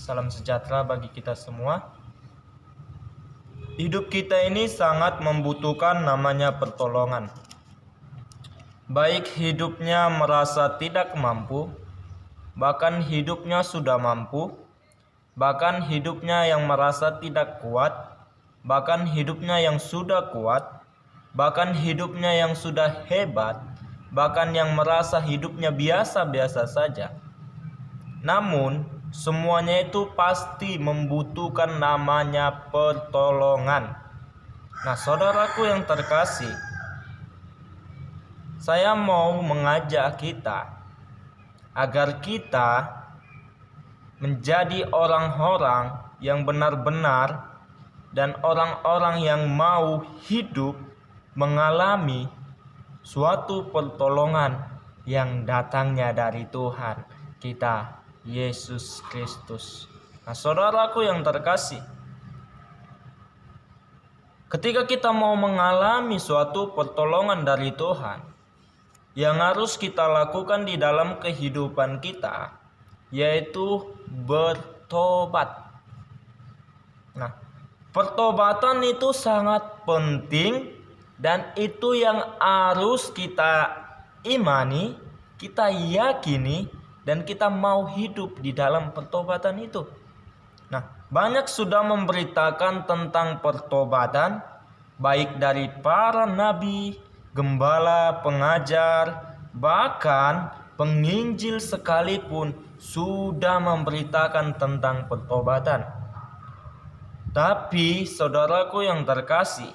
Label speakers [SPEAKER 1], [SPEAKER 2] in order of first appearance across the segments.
[SPEAKER 1] Salam sejahtera bagi kita semua. Hidup kita ini sangat membutuhkan namanya pertolongan. Baik hidupnya merasa tidak mampu, bahkan hidupnya sudah mampu, bahkan hidupnya yang merasa tidak kuat, bahkan hidupnya yang sudah kuat, bahkan hidupnya yang sudah hebat, bahkan yang merasa hidupnya biasa-biasa saja. Namun, semuanya itu pasti membutuhkan namanya pertolongan. Nah, saudaraku yang terkasih, saya mau mengajak kita agar kita menjadi orang-orang yang benar-benar dan orang-orang yang mau hidup mengalami suatu pertolongan yang datangnya dari Tuhan kita Yesus Kristus. Nah, saudaraku yang terkasih, ketika kita mau mengalami suatu pertolongan dari Tuhan, yang harus kita lakukan di dalam kehidupan kita yaitu bertobat. Nah, pertobatan itu sangat penting dan itu yang harus kita imani, kita yakini, dan kita mau hidup di dalam pertobatan itu. Nah, banyak sudah memberitakan tentang pertobatan, baik dari para nabi, gembala, pengajar, bahkan penginjil sekalipun sudah memberitakan tentang pertobatan. Tapi saudaraku yang terkasih,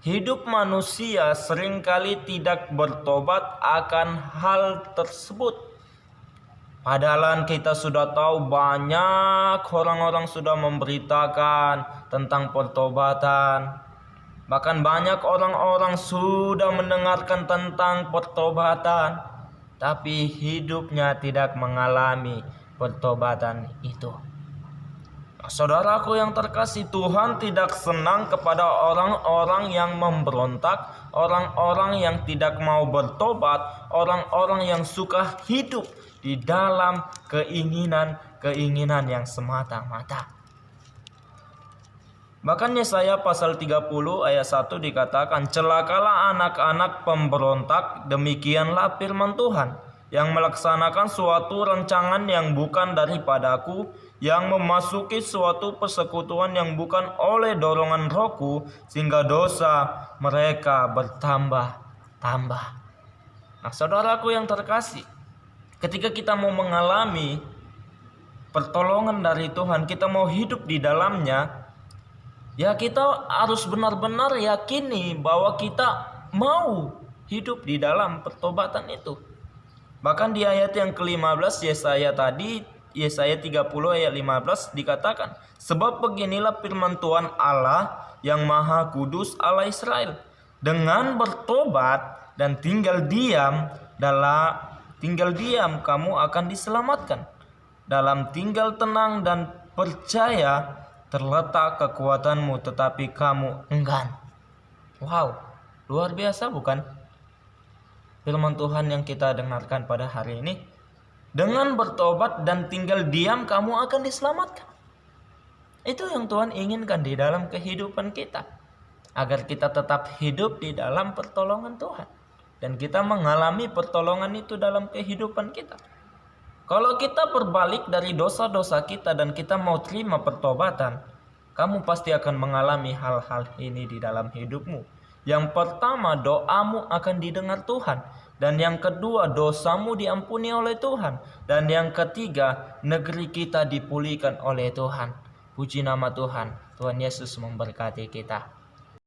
[SPEAKER 1] hidup manusia seringkali tidak bertobat akan hal tersebut. Padahal kita sudah tahu banyak orang-orang sudah memberitakan tentang pertobatan. Bahkan banyak orang-orang sudah mendengarkan tentang pertobatan, tapi hidupnya tidak mengalami pertobatan itu. Saudaraku yang terkasih, Tuhan tidak senang kepada orang-orang yang memberontak, orang-orang yang tidak mau bertobat, orang-orang yang suka hidup di dalam keinginan-keinginan yang semata-mata. Bahkan Yesaya pasal 30 ayat 1 dikatakan, "Celakalah anak-anak pemberontak, demikianlah firman Tuhan, yang melaksanakan suatu rancangan yang bukan daripadaku, yang memasuki suatu persekutuan yang bukan oleh dorongan rohku, sehingga dosa mereka bertambah-tambah." Nah, saudaraku yang terkasih, ketika kita mau mengalami pertolongan dari Tuhan, kita mau hidup di dalamnya, ya kita harus benar-benar yakini bahwa kita mau hidup di dalam pertobatan itu. Bahkan di ayat yang ke-15 Yesaya 30 ayat 15 dikatakan, "Sebab beginilah firman Tuhan Allah yang Maha Kudus, Allah Israel, dengan bertobat dan tinggal diam kamu akan diselamatkan. Dalam tinggal tenang dan percaya terletak kekuatanmu, tetapi kamu enggan." Wow, luar biasa bukan? Firman Tuhan yang kita dengarkan pada hari ini. Dengan bertobat dan tinggal diam kamu akan diselamatkan. Itu yang Tuhan inginkan di dalam kehidupan kita, agar kita tetap hidup di dalam pertolongan Tuhan, dan kita mengalami pertolongan itu dalam kehidupan kita. Kalau kita berbalik dari dosa-dosa kita dan kita mau terima pertobatan, kamu pasti akan mengalami hal-hal ini di dalam hidupmu. Yang pertama, doamu akan didengar Tuhan. Dan yang kedua, dosamu diampuni oleh Tuhan. Dan yang ketiga, negeri kita dipulihkan oleh Tuhan. Puji nama Tuhan. Tuhan Yesus memberkati kita.